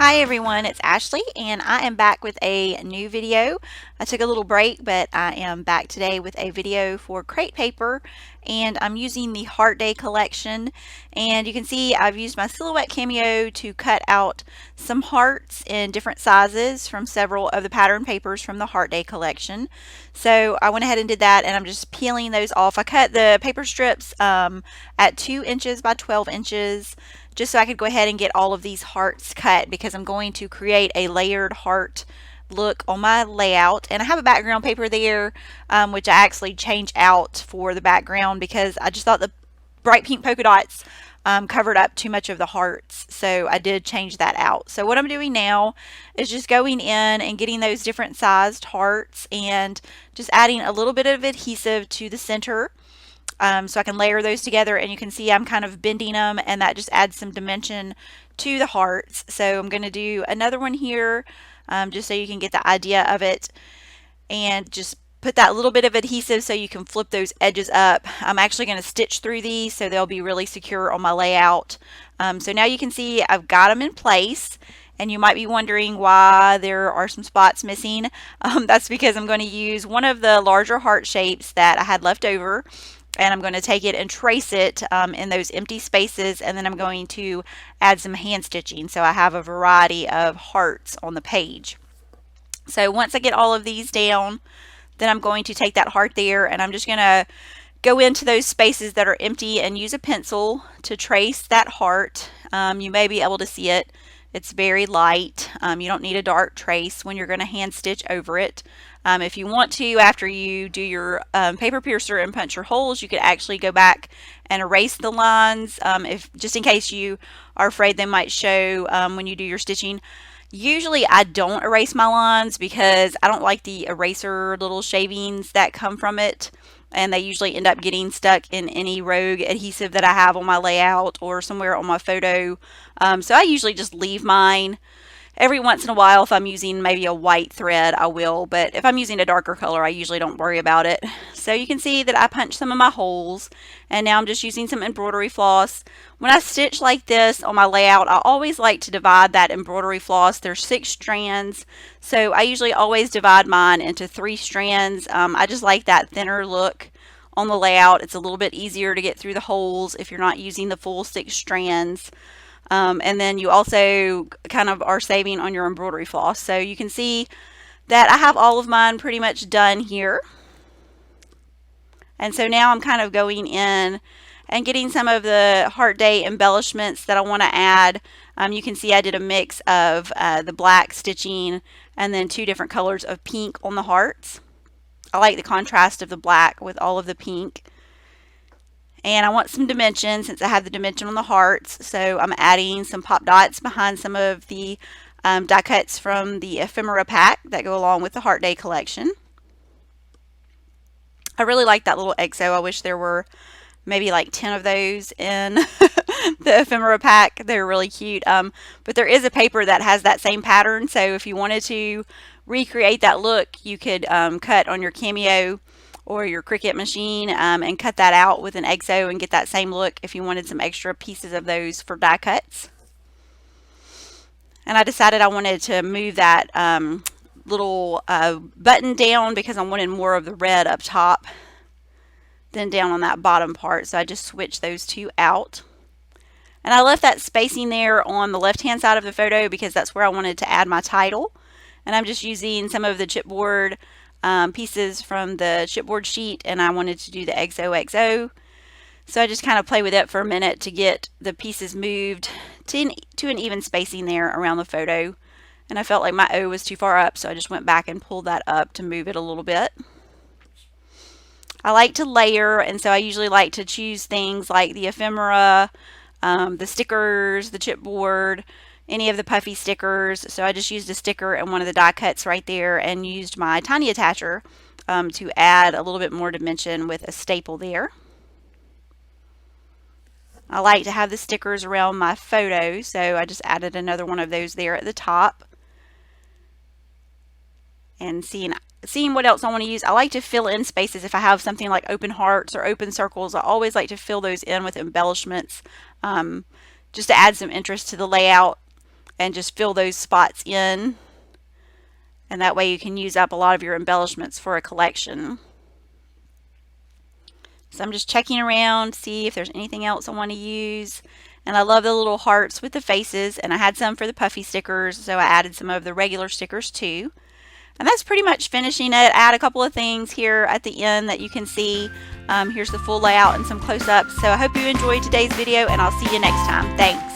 Hi everyone, it's Ashley and I am back with a new video. I took a little break, but I am back today with a video for crate paper, and I'm using the Heart Day collection. And you can see I've used my Silhouette Cameo to cut out some hearts in different sizes from several of the pattern papers from the Heart Day collection. So I went ahead and did that, and I'm just peeling those off. I cut the paper strips at 2 inches by 12 inches just so I could go ahead and get all of these hearts cut, because I'm going to create a layered heart look on my layout. And I have a background paper there, which I actually change out for the background because I just thought the bright pink polka dots covered up too much of the hearts, so I did change that out. So what I'm doing now is just going in and getting those different sized hearts and just adding a little bit of adhesive to the center, so I can layer those together. And you can see I'm kind of bending them, and that just adds some dimension to the hearts. So I'm going to do another one here, just so you can get the idea of it, and just put that little bit of adhesive so you can flip those edges up. I'm actually going to stitch through these so they'll be really secure on my layout. So now you can see I've got them in place. And you might be wondering why there are some spots missing. That's because I'm going to use one of the larger heart shapes that I had left over, and I'm going to take it and trace it in those empty spaces, and then I'm going to add some hand stitching so I have a variety of hearts on the page. So once I get all of these down, then I'm going to take that heart there, and I'm just going to go into those spaces that are empty and use a pencil to trace that heart. You may be able to see it. It's very light. You don't need a dark trace when you're going to hand stitch over it. If you want to, after you do your paper piercer and punch your holes, you could actually go back and erase the lines, just in case you are afraid they might show when you do your stitching. Usually I don't erase my lines because I don't like the eraser little shavings that come from it, and they usually end up getting stuck in any rogue adhesive that I have on my layout or somewhere on my photo. So I usually just leave mine. Every once in a while, if I'm using maybe a white thread, I will, but if I'm using a darker color, I usually don't worry about it. So you can see that I punched some of my holes, and now I'm just using some embroidery floss. When I stitch like this on my layout, I always like to divide that embroidery floss. There's 6 strands, so I usually always divide mine into 3 strands. I just like that thinner look on the layout. It's a little bit easier to get through the holes if you're not using the full 6 strands. And then you also kind of are saving on your embroidery floss. So you can see that I have all of mine pretty much done here. And so now I'm kind of going in and getting some of the Heart Day embellishments that I want to add. You can see I did a mix of the black stitching and then 2 different colors of pink on the hearts. I like the contrast of the black with all of the pink. And I want some dimension since I have the dimension on the hearts, so I'm adding some pop dots behind some of the die cuts from the ephemera pack that go along with the Heart Day collection. I really like that little XO. I wish there were maybe like 10 of those in the ephemera pack. They're really cute. But there is a paper that has that same pattern, so if you wanted to recreate that look, you could cut on your Cameo or your Cricut machine and cut that out with an XO and get that same look if you wanted some extra pieces of those for die cuts. And I decided I wanted to move that little button down because I wanted more of the red up top than down on that bottom part, so I just switched those 2 out. And I left that spacing there on the left hand side of the photo because that's where I wanted to add my title. And I'm just using some of the chipboard pieces from the chipboard sheet, and I wanted to do the XOXO. So I just kind of play with it for a minute to get the pieces moved to an even spacing there around the photo. And I felt like my O was too far up, so I just went back and pulled that up to move it a little bit. I like to layer, and so I usually like to choose things like the ephemera, the stickers, the chipboard, any of the puffy stickers. So I just used a sticker and one of the die cuts right there and used my tiny attacher to add a little bit more dimension with a staple there. I like to have the stickers around my photo, so I just added another one of those there at the top. And seeing what else I want to use. I like to fill in spaces if I have something like open hearts or open circles. I always like to fill those in with embellishments just to add some interest to the layout. and just fill those spots in. And that way you can use up a lot of your embellishments for a collection. So I'm just checking around, see if there's anything else I want to use. And I love the little hearts with the faces, and I had some for the puffy stickers, so I added some of the regular stickers too. And that's pretty much finishing it. Add a couple of things here at the end that you can see. Here's the full layout and some close-ups. So I hope you enjoyed today's video, and I'll see you next time. Thanks.